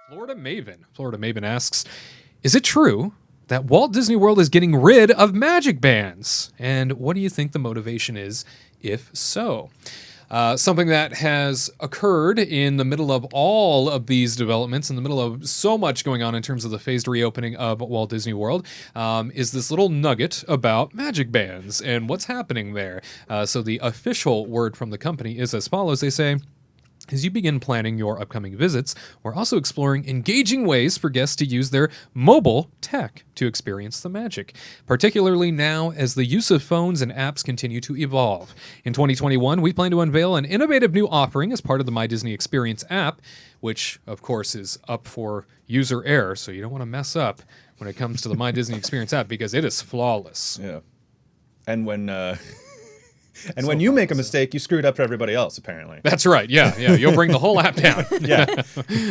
Florida Maven asks, is it true that Walt Disney World is getting rid of magic bands? And what do you think the motivation is, if so? Something that has occurred in the middle of all of these developments, in the middle of so much going on in terms of the phased reopening of Walt Disney World, is this little nugget about magic bands and what's happening there. So the official word from the company is as follows. They say, as you begin planning your upcoming visits, we're also exploring engaging ways for guests to use their mobile tech to experience the magic, particularly now as the use of phones and apps continue to evolve. In 2021, we plan to unveil an innovative new offering as part of the My Disney Experience app, which, of course, is up for user error, so you don't want to mess up when it comes to the My Disney Experience app because it is flawless. Yeah. And when... And when you make a mistake, you screw it up for everybody else, apparently. That's right. Yeah. You'll bring the whole app down. Yeah.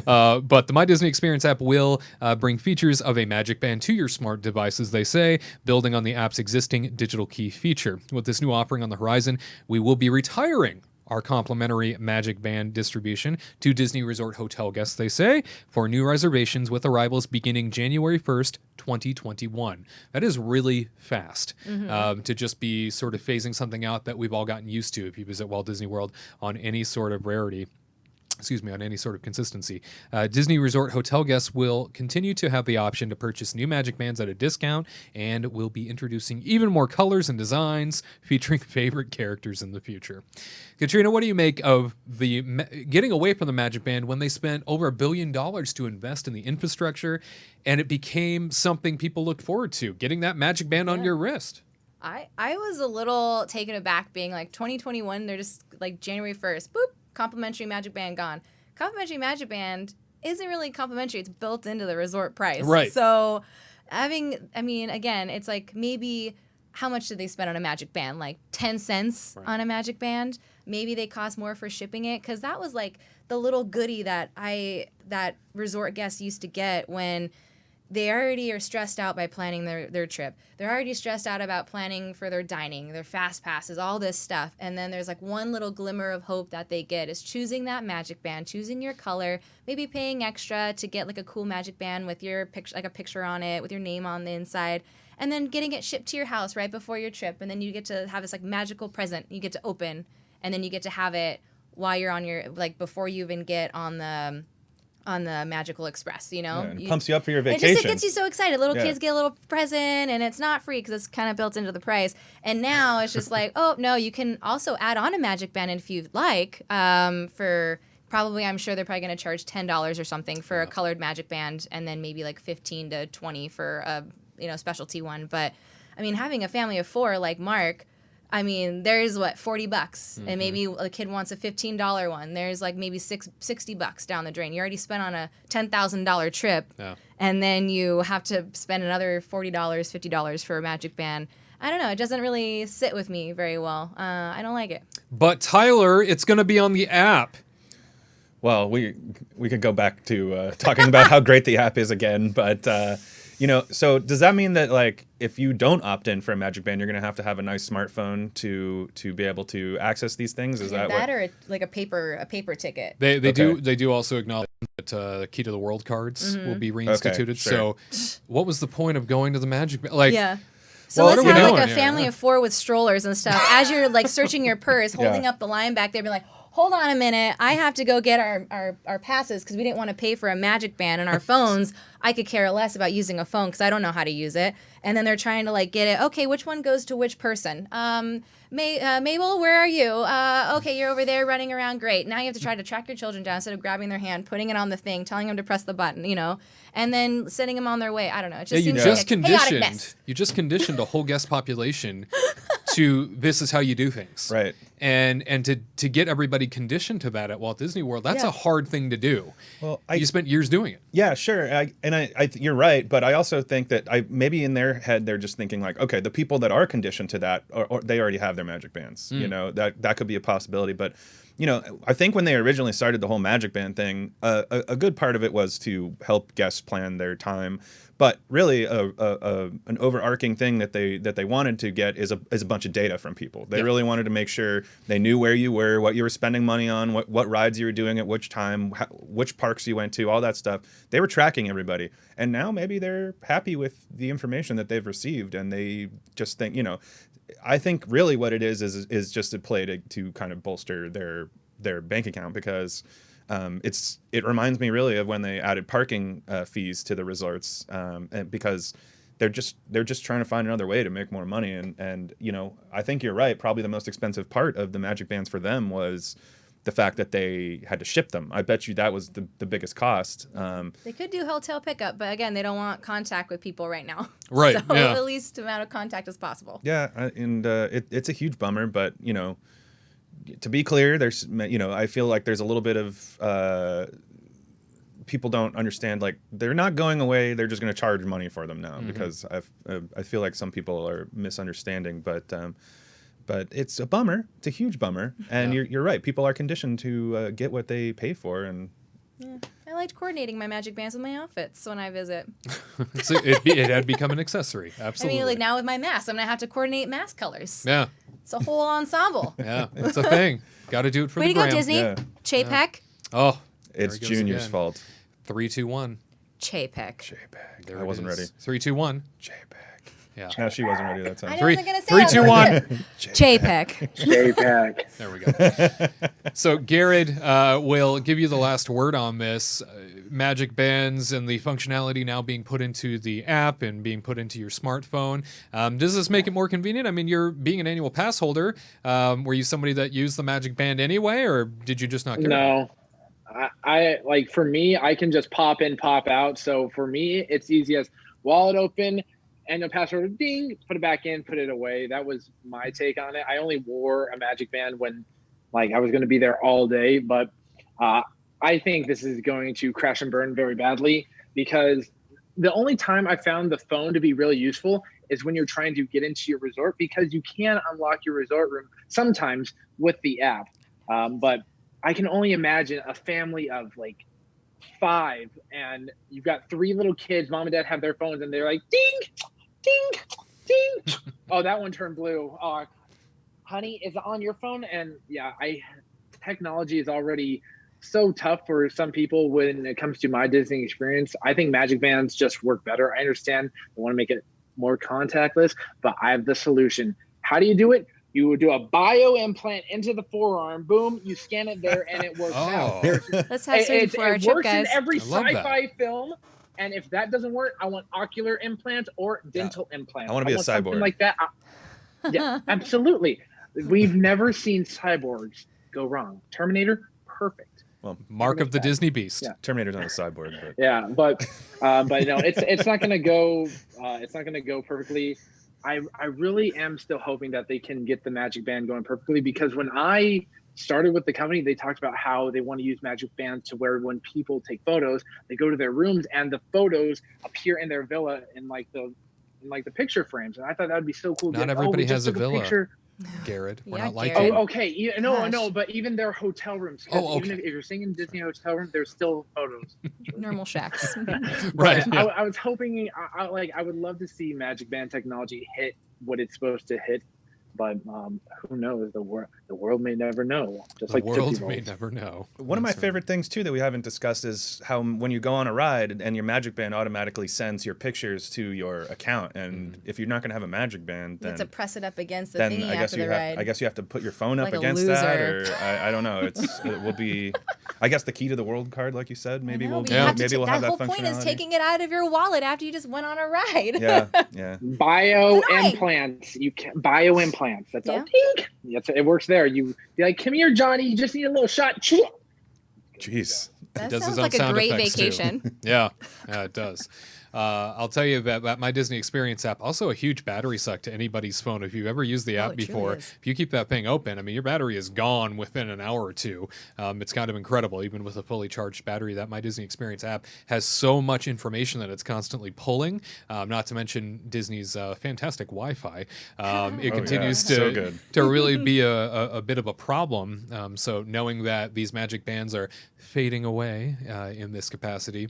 But the My Disney Experience app will bring features of a magic band to your smart devices, they say, building on the app's existing digital key feature. With this new offering on the horizon, we will be retiring our complimentary magic band distribution to Disney Resort hotel guests, they say, for new reservations with arrivals beginning January 1st, 2021. That is really fast to just be sort of phasing something out that we've all gotten used to if you visit Walt Disney World on any sort of rarity. On any sort of consistency. Disney Resort hotel guests will continue to have the option to purchase new magic bands at a discount, and will be introducing even more colors and designs featuring favorite characters in the future. Katrina, what do you make of the getting away from the magic band when they spent over $1 billion to invest in the infrastructure, and it became something people looked forward to, getting that magic band on your wrist? I was a little taken aback being like 2021, they're just like January 1st, boop, complimentary magic band gone. Complimentary magic band isn't really complimentary. It's built into the resort price. Right. So again, it's like maybe how much did they spend on a magic band? Like 10 cents on a magic band? Maybe they cost more for shipping it, because that was like the little goodie that resort guests used to get when they already are stressed out by planning their trip. They're already stressed out about planning for their dining, their fast passes, all this stuff. And then there's like one little glimmer of hope that they get is choosing that magic band, choosing your color, maybe paying extra to get like a cool magic band with your picture, like a picture on it with your name on the inside, and then getting it shipped to your house right before your trip. And then you get to have this like magical present you get to open, and then you get to have it while you're on your, like before you even get on the Magical Express, you know? Yeah, and pumps you up for your vacation. It gets you so excited. Little kids get a little present, and it's not free because it's kind of built into the price. And now it's just like, oh, no, you can also add on a magic band if you'd like for probably, I'm sure they're probably going to charge $10 or something for a colored magic band, and then maybe like 15 to 20 for a specialty one. But, I mean, having a family of 4 like Mark, I mean, there's $40, and maybe a kid wants a $15 one. There's like maybe $60 down the drain. You already spent on a $10,000 trip, and then you have to spend another $40, $50 for a magic band. I don't know. It doesn't really sit with me very well. I don't like it. But Tyler, it's going to be on the app. Well, we could go back to talking about how great the app is again, but so does that mean that like if you don't opt in for a magic band, you're going to have a nice smartphone to be able to access these things? Is that or like a paper ticket? They do also acknowledge that Key to the World cards will be reinstituted. Okay, sure. So, what was the point of going to the magic band? Like, yeah. So let's have like a family of 4 with strollers and stuff. As you're like searching your purse, holding up the line back there, be like, hold on a minute, I have to go get our passes because we didn't want to pay for a magic band, and our phones, I could care less about using a phone because I don't know how to use it. And then they're trying to like get it, okay, which one goes to which person? Mabel, where are you? Okay, you're over there running around, great. Now you have to try to track your children down instead of grabbing their hand, putting it on the thing, telling them to press the button, and then sending them on their way. I don't know, it just seems like a chaotic mess. You just conditioned a whole guest population to this is how you do things. Right. And to get everybody conditioned to that at Walt Disney World, that's a hard thing to do. Well, you spent years doing it. Yeah, sure. I you're right, but I also think that maybe in their head they're just thinking like, okay, the people that are conditioned to that, or they already have their magic bands. That could be a possibility. But you know, I think when they originally started the whole Magic Band thing, a good part of it was to help guests plan their time. But really, an overarching thing that they wanted to get is a bunch of data from people. They really wanted to make sure they knew where you were, what you were spending money on, what rides you were doing at which time, which parks you went to, all that stuff. They were tracking everybody, and now maybe they're happy with the information that they've received, and they just think, you know, I think really what it is just a play to kind of bolster their bank account, because it reminds me really of when they added parking fees to the resorts, and because they're just trying to find another way to make more money. And you know, I think you're right. Probably the most expensive part of the Magic Bands for them was the fact that they had to ship them. I bet you that was the biggest cost. They could do hotel pickup, but again, they don't want contact with people right now. Right. So Yeah. the least amount of contact as possible. Yeah, and it's a huge bummer, but you know, to be clear, there's, you know, I feel like there's a little bit of people don't understand, like, they're not going away, they're just going to charge money for them now, because I feel like some people are misunderstanding, but it's a bummer. It's a huge bummer, and you're right. People are conditioned to get what they pay for, and Yeah. I liked coordinating my Magic Bands with my outfits when I visit. So it had become an accessory. Absolutely. I mean, like now with my mask, I'm going to have to coordinate mask colors. Yeah. It's a whole ensemble. Yeah. It's a thing. Got to do it for Way the to go, gram. Disney. Yeah. Chapek. Oh, it's there he goes Junior's again. fault. 3, 2, 1. Chapek. JPEG. There I it wasn't is. ready. 3, 2, 1. JPEG. Yeah. No, she wasn't ready that time. I Three, wasn't going to say 3, it. 2, 1. Chapek. JPEG. There we go. So Garrett will give you the last word on this. Magic Bands and the functionality now being put into the app and being put into your smartphone. Does this make it more convenient? I mean, you're being an annual pass holder. Were you somebody that used the Magic Band anyway, or did you just not care? No, I like, for me, I can just pop in, pop out. So for me, it's easy as wallet open, and the password, ding, put it back in, put it away. That was my take on it. I only wore a Magic Band when, like, I was going to be there all day, but I think this is going to crash and burn very badly, because the only time I found the phone to be really useful is when you're trying to get into your resort, because you can unlock your resort room sometimes with the app. But I can only imagine a family of like 5, and you've got 3 little kids, mom and dad have their phones, and they're like, ding, ding, ding. Oh, that one turned blue. Honey, is it on your phone? And yeah, technology is already so tough for some people when it comes to my Disney experience. I think Magic Bands just work better. I understand they want to make it more contactless, but I have the solution. How do you do it? You would do a bio implant into the forearm. Boom, you scan it there, and it works out. Let's have some for our It trip, works in guys. every I love that. sci-fi film. And if that doesn't work, I want ocular implant or dental implant. I wanna be a want something cyborg. like that. Yeah, absolutely. We've never seen cyborgs go wrong. Terminator, perfect. Well, Mark of the Disney Beast. Yeah. Terminator's on the sideboard, but Yeah, but no, it's not gonna go. It's not gonna go perfectly. I really am still hoping that they can get the Magic Band going perfectly, because when I started with the company, they talked about how they want to use Magic Bands to where when people take photos, they go to their rooms and the photos appear in their villa in like the picture frames. And I thought that would be so cool. Not Like, everybody we just has a took villa. picture. Garrett, we're Yeah, not like Garrett. you. Oh, okay. No, Gosh. but even their hotel rooms. 'Cause Oh, even okay. if you're staying in Disney hotel room, there's still photos. Normal shacks. Right. But Yeah. I was hoping, I would love to see Magic Band technology hit what it's supposed to hit, but who knows? The world may never know. Just The like world Tootsie may Rolls. never know. one of my That's right. favorite things too that we haven't discussed is how when you go on a ride and your Magic Band automatically sends your pictures to your account, and if you're not going to have a Magic Band, You have then to press it up against the then thingy I guess after you the have ride. I guess you have to put your phone up Like a against that, loser. or I don't know. It will be, I guess, the key to the world card, like you said. Maybe I know, we'll but you have to maybe we'll that have that whole functionality. point is taking it out of your wallet after you just went on a ride. Yeah. Bio It's annoying. implants. You can bio implants. That's Yeah. all. Tink. It works there. You're like, come here, Johnny. You just need a little shot. Jeez. That does his sounds own like a sound great effects, too. vacation. Yeah, it does. I'll tell you that My Disney Experience app, also a huge battery suck to anybody's phone. If you've ever used the app it truly before, is. if you keep that thing open, I mean, your battery is gone within an hour or two. It's kind of incredible, even with a fully charged battery. That My Disney Experience app has so much information that it's constantly pulling. Not to mention Disney's fantastic Wi-Fi. It continues So good. to really be a bit of a problem. So knowing that these Magic Bands are fading away in this capacity,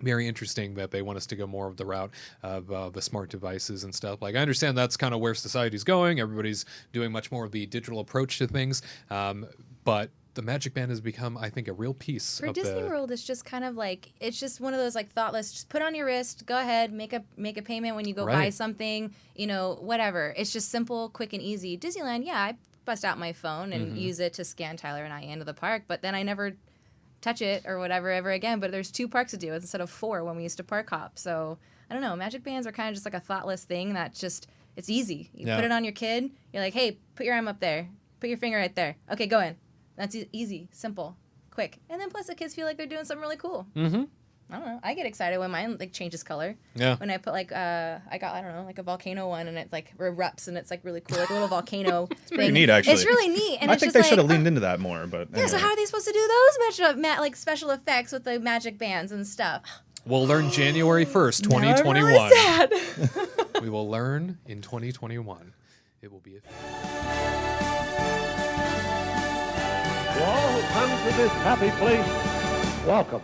very interesting that they want us to go more of the route of the smart devices and stuff. Like, I understand that's kind of where society's going. Everybody's doing much more of the digital approach to things. But the Magic Band has become, I think, a real piece For of Disney World, it's just kind of like, it's just one of those like thoughtless, just put on your wrist, go ahead, make a payment when you go buy Right. something, you know, whatever. It's just simple, quick, and easy. Disneyland, yeah, I bust out my phone and use it to scan Tyler and I into the park, but then I never touch it or whatever ever again. But there's 2 parks to do instead of 4 when we used to park hop. So I don't know. Magic Bands are kind of just like a thoughtless thing that just, it's easy. You Yeah. put it on your kid. You're like, hey, put your arm up there. Put your finger right there. Okay, go in. That's easy, simple, quick. And then plus the kids feel like they're doing something really cool. Mm-hmm. I don't know. I get excited when mine like changes color. Yeah. When I put like I got, I don't know, like a volcano one and it like erupts and it's like really cool, like a little volcano. It's pretty neat, actually. It's really neat. And I it's think just they like, should have leaned into that more, but yeah, so anyway. how are they supposed to do those like special effects with the magic bands and stuff? We'll learn January 1st, Now I'm 2021. really sad. We will learn in 2021. It will be To all who come to this happy place, welcome.